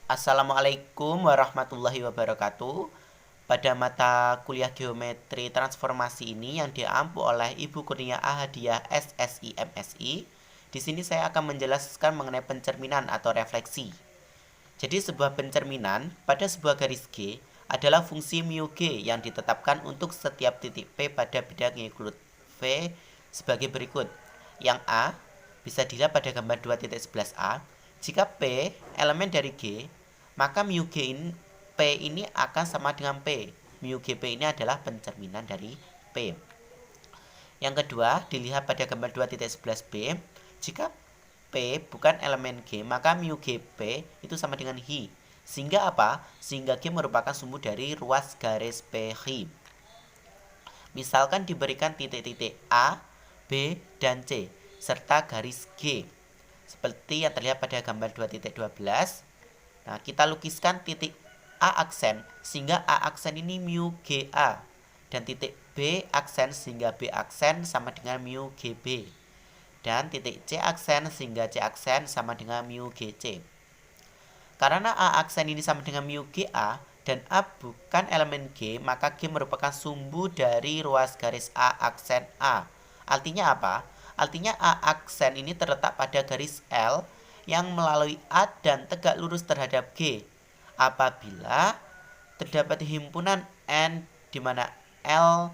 Assalamualaikum warahmatullahi wabarakatuh. Pada mata kuliah geometri transformasi ini yang diampu oleh Ibu Kurnia Ahadiah SSI MSI, di sini saya akan menjelaskan mengenai pencerminan atau refleksi. Jadi sebuah pencerminan pada sebuah garis G adalah fungsi mu G yang ditetapkan untuk setiap titik P pada bidang Euclid V sebagai berikut. Yang A bisa dilihat pada gambar 2.11a. Jika P elemen dari G, maka mu G ini, P ini akan sama dengan P. Mu GP ini adalah pencerminan dari P. Yang kedua, dilihat pada gambar 2.11b. Jika P bukan elemen G, maka mu GP itu sama dengan Hi. Sehingga apa? Sehingga G merupakan sumbu dari ruas garis PH. Misalkan diberikan titik-titik A, B, dan C, serta garis G. Seperti yang terlihat pada gambar 2.12. Nah, kita lukiskan titik A aksen sehingga A aksen ini mu GA. Dan titik B aksen sehingga B aksen sama dengan mu GB. Dan titik C aksen sehingga C aksen sama dengan mu GC. Karena A aksen ini sama dengan mu GA dan A bukan elemen G, maka G merupakan sumbu dari ruas garis A aksen A. Artinya apa? Artinya A aksen ini terletak pada garis L yang melalui A dan tegak lurus terhadap G. Apabila terdapat himpunan N di mana L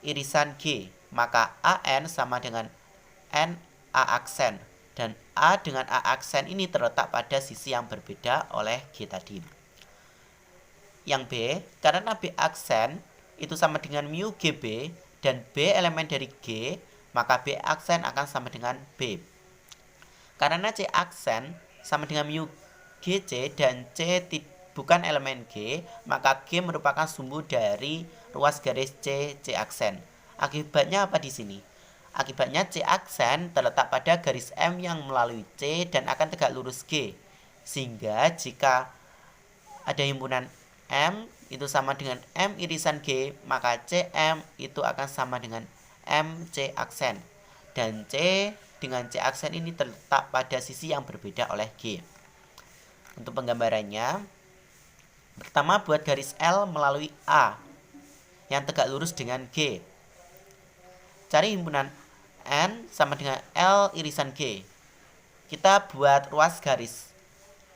irisan G, maka AN sama dengan N A aksen. Dan A dengan A aksen ini terletak pada sisi yang berbeda oleh G tadi. Yang B, karena B aksen itu sama dengan mu GB dan B elemen dari G, maka B aksen akan sama dengan B. Karena C aksen sama dengan mu GC dan C bukan elemen G, maka G merupakan sumbu dari ruas garis C aksen. Akibatnya apa di sini? Akibatnya C aksen terletak pada garis M yang melalui C dan akan tegak lurus G. Sehingga jika ada himpunan M itu sama dengan M irisan G, maka CM itu akan sama dengan MC aksen. Dan C dengan C aksen ini terletak pada sisi yang berbeda oleh G. Untuk penggambarannya, pertama buat garis L melalui A yang tegak lurus dengan G. Cari himpunan N sama dengan L irisan G. Kita buat ruas garis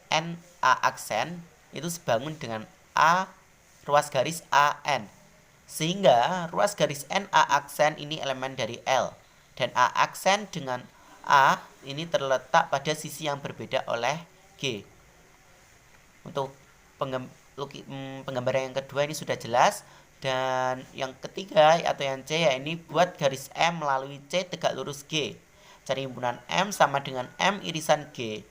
N A aksen itu sebangun dengan A ruas garis AN. Sehingga ruas garis NA aksen ini elemen dari L. Dan A aksen dengan A ini terletak pada sisi yang berbeda oleh G. Untuk penggambaran yang kedua ini sudah jelas. Dan yang ketiga atau yang C ya ini buat garis M melalui C tegak lurus G. Cari himpunan M sama dengan M irisan G.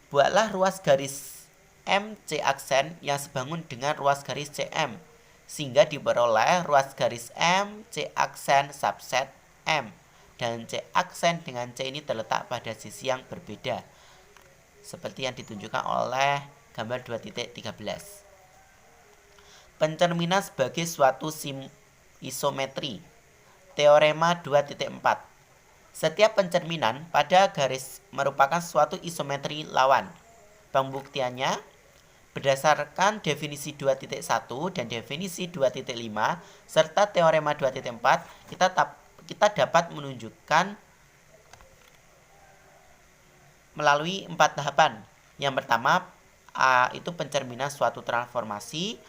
Buatlah ruas garis MC aksen yang sebangun dengan ruas garis CM. Sehingga diperoleh ruas garis M C aksen subset M. Dan C aksen dengan C ini terletak pada sisi yang berbeda. Seperti yang ditunjukkan oleh gambar 2.13. Pencerminan sebagai suatu isometri. Teorema 2.4. Setiap pencerminan pada garis merupakan suatu isometri lawan. Pembuktiannya berdasarkan definisi 2.1 dan definisi 2.5 serta teorema 2.4, kita dapat menunjukkan melalui 4 tahapan. Yang pertama, A itu pencerminan suatu transformasi,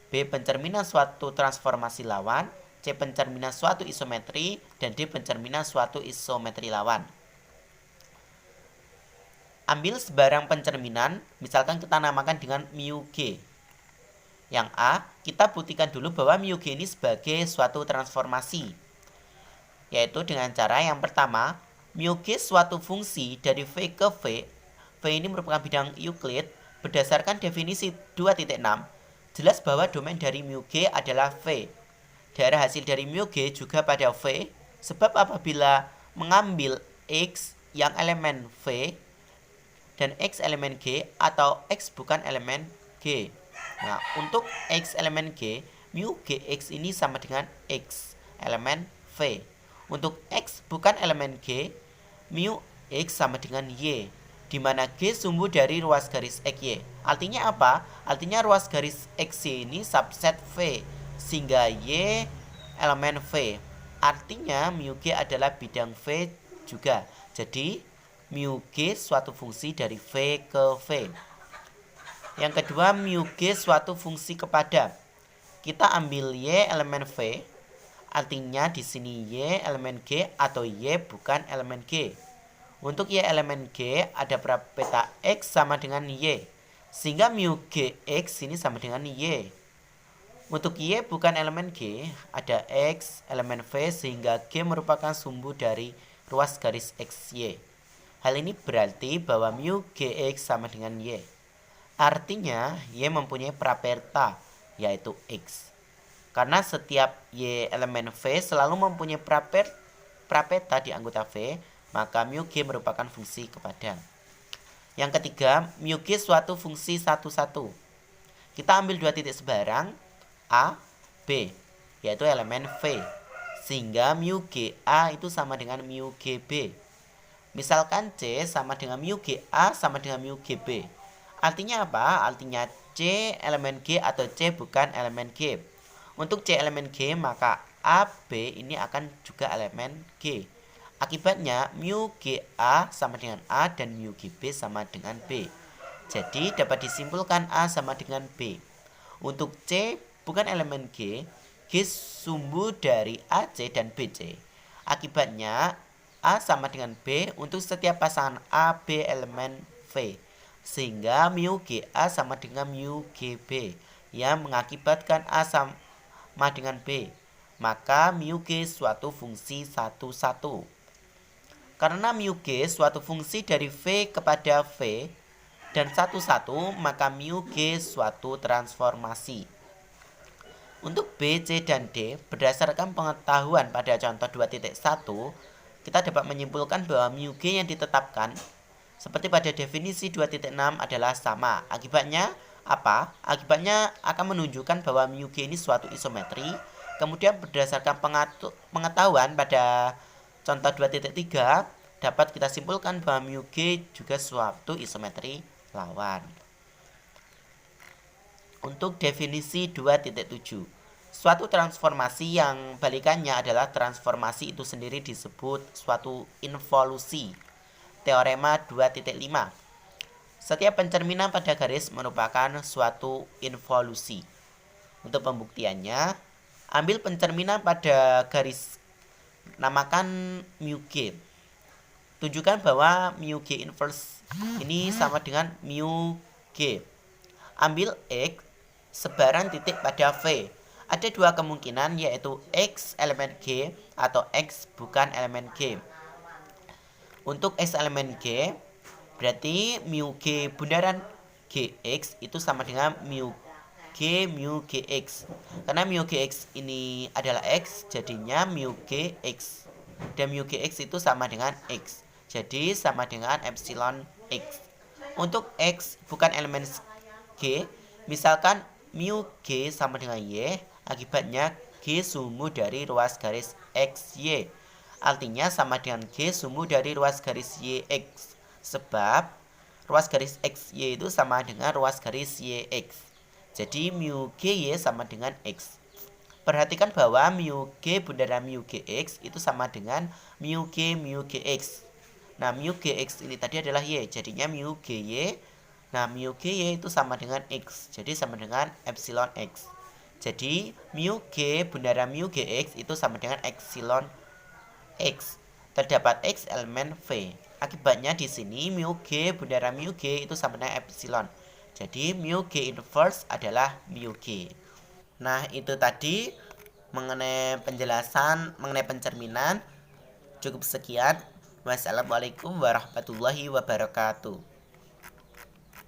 B pencerminan suatu transformasi lawan, C pencerminan suatu isometri, dan D pencerminan suatu isometri lawan. Ambil sebarang pencerminan, misalkan kita namakan dengan mu G. Yang A, kita buktikan dulu bahwa mu G ini sebagai suatu transformasi. Yaitu dengan cara yang pertama, mu G suatu fungsi dari V ke V. V ini merupakan bidang Euclid. Berdasarkan definisi 2.6, jelas bahwa domain dari mu G adalah V. Daerah hasil dari mu G juga pada V, sebab apabila mengambil X yang elemen V dan X elemen G atau X bukan elemen G. Nah, untuk X elemen G, mu Gx ini sama dengan X elemen V. Untuk X bukan elemen G, mu X sama dengan Y, di mana G sumbu dari ruas garis XY. Artinya apa? Artinya ruas garis XY ini subset V, sehingga Y elemen V. Artinya mu G adalah bidang V juga. Jadi mu G suatu fungsi dari V ke V. Yang kedua, mu G suatu fungsi kepada. Kita ambil Y elemen V. Artinya di sini Y elemen G atau Y bukan elemen G. Untuk Y elemen G ada peta X sama dengan Y. Sehingga mu Gx ini sama dengan Y. Untuk Y bukan elemen G, ada X elemen V sehingga G merupakan sumbu dari ruas garis XY. Hal ini berarti bahwa mu Gx sama dengan Y. Artinya Y mempunyai prapeta yaitu X. Karena setiap Y elemen V selalu mempunyai prapeta di anggota V, maka mu G merupakan fungsi kepada. Yang ketiga, mu G suatu fungsi satu-satu. Kita ambil dua titik sebarang A, B, yaitu elemen V. Sehingga mu GA itu sama dengan mu GB. Misalkan C sama dengan mu GA sama dengan mu GB. Artinya apa? Artinya C elemen G atau C bukan elemen G. Untuk C elemen G, maka AB ini akan juga elemen G. Akibatnya mu GA sama dengan A dan mu GB sama dengan B. Jadi dapat disimpulkan A sama dengan B. Untuk C bukan elemen G, G sumbu dari AC dan BC. Akibatnya A sama dengan B untuk setiap pasangan AB elemen V. Sehingga mu GA sama dengan mu GB yang mengakibatkan A sama dengan B. Maka mu G suatu fungsi satu-satu. Karena mu G suatu fungsi dari V kepada V dan satu-satu, maka mu G suatu transformasi. Untuk B, C, dan D, berdasarkan pengetahuan pada contoh 2.1, kita dapat menyimpulkan bahwa mu G yang ditetapkan seperti pada definisi 2.6 adalah sama. Akibatnya apa? Akibatnya akan menunjukkan bahwa mu G ini suatu isometri. Kemudian berdasarkan pengetahuan pada contoh 2.3 dapat kita simpulkan bahwa mu G juga suatu isometri lawan. Untuk definisi 2.7, suatu transformasi yang balikannya adalah transformasi itu sendiri disebut suatu involusi. Teorema 2.5. Setiap pencerminan pada garis merupakan suatu involusi. Untuk pembuktiannya, ambil pencerminan pada garis, namakan mu G. Tunjukkan bahwa mu G inverse ini sama dengan mu G. Ambil X sebaran titik pada V. Ada dua kemungkinan, yaitu X elemen G atau X bukan elemen G. Untuk X elemen G, berarti mu G bundaran Gx itu sama dengan mu Gx. Karena mu Gx ini adalah X, jadinya mu Gx. Dan mu Gx itu sama dengan X. Jadi sama dengan epsilon X. Untuk X bukan elemen G, misalkan mu G sama dengan Y, akibatnya G sumbu dari ruas garis XY. Artinya sama dengan G sumbu dari ruas garis YX. Sebab ruas garis XY itu sama dengan ruas garis YX. Jadi mu GY sama dengan X. Perhatikan bahwa mu G bundaran mu GX itu sama dengan mu GX. Nah, mu GX ini tadi adalah Y, jadinya mu GY. Nah, mu GY itu sama dengan X, jadi sama dengan epsilon X. Jadi mu G bundaran mu GX itu sama dengan epsilon X. Terdapat X elemen V. Akibatnya di sini mu G bundaran mu G itu sama dengan epsilon. Jadi mu G inverse adalah mu G. Nah, itu tadi mengenai penjelasan mengenai pencerminan. Cukup sekian. Wassalamualaikum warahmatullahi wabarakatuh.